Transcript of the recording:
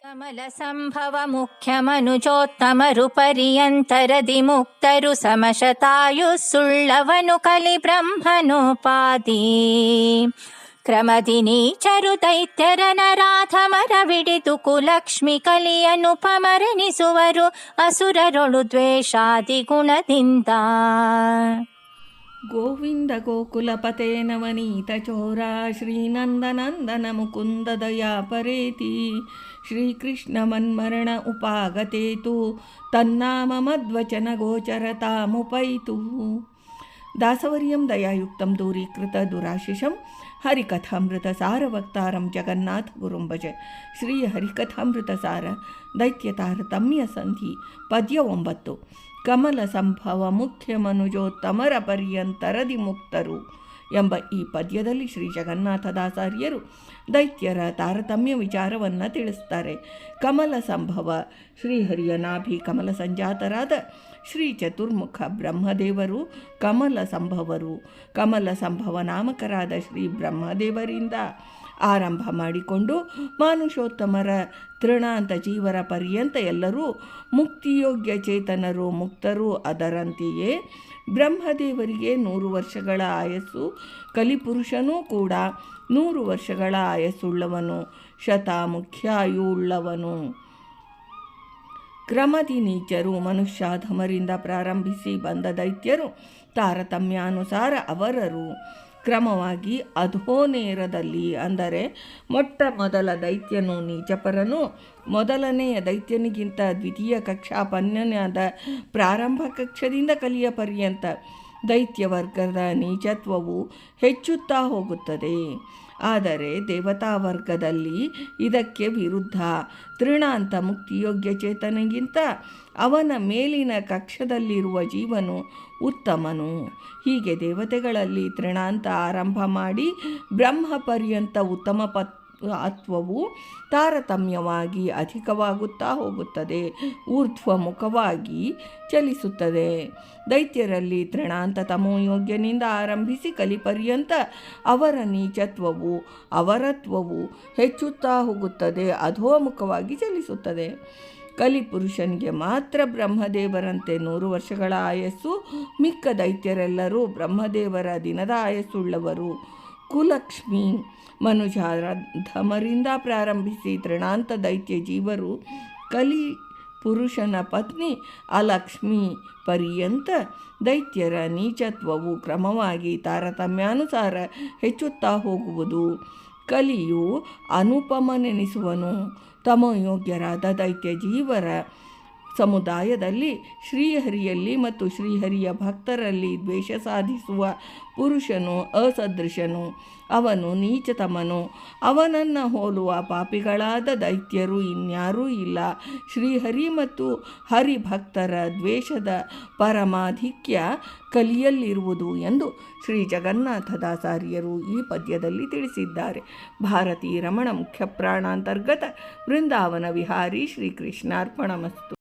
ಕಮಲ ಸಂಭವ ಮುಖ್ಯಮನುಜೋತ್ತಮರು ಪರ್ಯಂತರದಿ ಮುಕ್ತರು ಸಮಶತಾಯುಸ್ಸುಳ್ಳವನು ಕಲಿ ಬ್ರಹ್ಮನೋಪಾದಿ ಕ್ರಮದಿ ನೀಚರು ದೈತ್ಯರ ನರಾಧಮರ ವಿಡಿದು ಕುಲಕ್ಷ್ಮಿ ಕಲಿಯನುಪಮರಣಿಸುವರು ಅಸುರರೊಳು ದ್ವೇಷಾದಿ ಗುಣದಿಂದ. ಗೋವಿಂದ ಗೋಕುಲಪತೆ ನವನೀತ ಚೋರ ಶ್ರೀನಂದನಂದನ ಮುಕುಂದ ದಯಾ ಪರೇತಿ ಶ್ರೀಕೃಷ್ಣ ಮನ್ಮರಣ ಉಪಾಗತೇತು ತನ್ನಾಮ ಮದ್ವಚನ ಗೋಚರತಾಮುಪೈತು. ದಾಸವರ್ಯಂ ದಯಾಯುಕ್ತಂ ದೂರೀಕೃತ ದುರಾಶಿಷಂ ಹರಿಕಥಾಮೃತ ಸಾರವಕ್ತಾರಂ ಜಗನ್ನಾಥ ಗುರುಂ ಭಜೆ. ಶ್ರೀ ಹರಿಕಥಾಮೃತ ಸಾರ ದೈತ್ಯ ತಾರತಮ್ಯ ಸಂಧಿ ಪದ್ಯ 9. ಕಮಲ ಸಂಭವ ಮುಖ್ಯ ಮನುಜೋತ್ತಮರ ಪರ್ಯಂತರದಿ ಮುಕ್ತರು ಎಂಬ ಈ ಪದ್ಯದಲ್ಲಿ ಶ್ರೀ ಜಗನ್ನಾಥದಾಸಾರ್ಯರು ದೈತ್ಯರ ತಾರತಮ್ಯ ವಿಚಾರವನ್ನು ತಿಳಿಸ್ತಾರೆ. ಕಮಲ ಸಂಭವ ಶ್ರೀಹರಿಯ ನಾಭಿ ಕಮಲ ಸಂಜಾತರಾದ ಶ್ರೀ ಚತುರ್ಮುಖ ಬ್ರಹ್ಮದೇವರು ಕಮಲ ಸಂಭವರು. ಕಮಲ ಸಂಭವ ನಾಮಕರಾದ ಶ್ರೀ ಬ್ರಹ್ಮದೇವರಿಂದ ಆರಂಭ ಮಾಡಿಕೊಂಡು ಮಾನುಷೋತ್ತಮರ ತೃಣಾಂತ ಜೀವರ ಪರ್ಯಂತ ಎಲ್ಲರೂ ಮುಕ್ತಿಯೋಗ್ಯ ಚೇತನರು ಮುಕ್ತರು. ಅದರಂತೆಯೇ ಬ್ರಹ್ಮದೇವರಿಗೆ 100 ವರ್ಷಗಳ ಆಯಸ್ಸು, ಕಲಿಪುರುಷನೂ ಕೂಡ 100 ವರ್ಷಗಳ ಆಯಸ್ಸುಳ್ಳವನು, ಶತಾಮುಖ್ಯಾಯುಳ್ಳವನು. ಕ್ರಮದಿ ನೀಚರು ಮನುಷ್ಯಾಧಮರಿಂದ ಪ್ರಾರಂಭಿಸಿ ಬಂದ ದೈತ್ಯರು ತಾರತಮ್ಯಾನುಸಾರ ಅವರರು ಕ್ರಮವಾಗಿ ಅಧೋನೇರದಲ್ಲಿ, ಅಂದರೆ ಮೊಟ್ಟ ಮೊದಲ ದೈತ್ಯನು ನೀಚಪರನು, ಮೊದಲನೆಯ ದೈತ್ಯನಿಗಿಂತ ದ್ವಿತೀಯ ಕಕ್ಷಾಪನ್ಯನಾದ ಪ್ರಾರಂಭ ಕಕ್ಷದಿಂದ ಕಲಿಯ ಪರ್ಯಂತ ದೈತ್ಯವರ್ಗದ ನೀಚತ್ವವು ಹೆಚ್ಚುತ್ತಾ ಹೋಗುತ್ತದೆ. ಆದರೆ ದೇವತಾ ವರ್ಗದಲ್ಲಿ ಇದಕ್ಕೆ ವಿರುದ್ಧ. ತೃಣಾಂತ ಮುಕ್ತಿಯೋಗ್ಯ ಚೇತನಿಗಿಂತ ಅವನ ಮೇಲಿನ ಕಕ್ಷದಲ್ಲಿರುವ ಜೀವನು ಉತ್ತಮನು. ಹೀಗೆ ದೇವತೆಗಳಲ್ಲಿ ತೃಣಾಂತ ಆರಂಭ ಮಾಡಿ ಬ್ರಹ್ಮ ಪರ್ಯಂತ ಉತ್ತಮ ಅತ್ವವು ತಾರತಮ್ಯವಾಗಿ ಅಧಿಕವಾಗುತ್ತಾ ಹೋಗುತ್ತದೆ, ಊರ್ಧ್ವಮುಖವಾಗಿ ಚಲಿಸುತ್ತದೆ. ದೈತ್ಯರಲ್ಲಿ ತೃಣಾಂತ ತಮೋಯೋಗ್ಯನಿಂದ ಆರಂಭಿಸಿ ಕಲಿಪರ್ಯಂತ ಅವರ ನೀಚತ್ವವು ಅವರತ್ವವು ಹೆಚ್ಚುತ್ತಾ ಹೋಗುತ್ತದೆ, ಅಧೋಮುಖವಾಗಿ ಚಲಿಸುತ್ತದೆ. ಕಲಿಪುರುಷನಿಗೆ ಮಾತ್ರ ಬ್ರಹ್ಮದೇವರಂತೆ 100 ವರ್ಷಗಳ ಆಯಸ್ಸು. ಮಿಕ್ಕ ದೈತ್ಯರೆಲ್ಲರೂ ಬ್ರಹ್ಮದೇವರ ದಿನದ ಆಯಸ್ಸುಳ್ಳವರು. ಕುಲಕ್ಷ್ಮಿ ಮನುಜಾಧಮರಿಂದ ಪ್ರಾರಂಭಿಸಿ ತೃಣಾಂತ ದೈತ್ಯ ಜೀವರು ಕಲಿ ಪುರುಷನ ಪತ್ನಿ ಅಲಕ್ಷ್ಮಿ ಪರ್ಯಂತ ದೈತ್ಯರ ನೀಚತ್ವವು ಕ್ರಮವಾಗಿ ತಾರತಮ್ಯಾನುಸಾರ ಹೆಚ್ಚುತ್ತಾ ಹೋಗುವುದು. ಕಲಿಯು ಅನುಪಮನೆನಿಸುವನು. ತಮೋಯೋಗ್ಯರಾದ ದೈತ್ಯ ಜೀವರ ಸಮುದಾಯದಲ್ಲಿ ಶ್ರೀಹರಿಯಲ್ಲಿ ಮತ್ತು ಶ್ರೀಹರಿಯ ಭಕ್ತರಲ್ಲಿ ದ್ವೇಷ ಸಾಧಿಸುವ ಪುರುಷನು ಅಸದೃಶನು, ಅವನು ನೀಚತಮನು. ಅವನನ್ನು ಹೋಲುವ ಪಾಪಿಗಳಾದ ದೈತ್ಯರು ಇನ್ಯಾರೂ ಇಲ್ಲ. ಶ್ರೀಹರಿ ಮತ್ತು ಹರಿಭಕ್ತರ ದ್ವೇಷದ ಪರಮಾಧಿಕ್ಯ ಕಲಿಯಲ್ಲಿರುವುದು ಎಂದು ಶ್ರೀ ಜಗನ್ನಾಥದಾಸಾರ್ಯರು ಈ ಪದ್ಯದಲ್ಲಿ ತಿಳಿಸಿದ್ದಾರೆ. ಭಾರತೀ ರಮಣ ಮುಖ್ಯ ಪ್ರಾಣಾಂತರ್ಗತ ವೃಂದಾವನ ವಿಹಾರಿ ಶ್ರೀಕೃಷ್ಣಾರ್ಪಣಮಸ್ತು.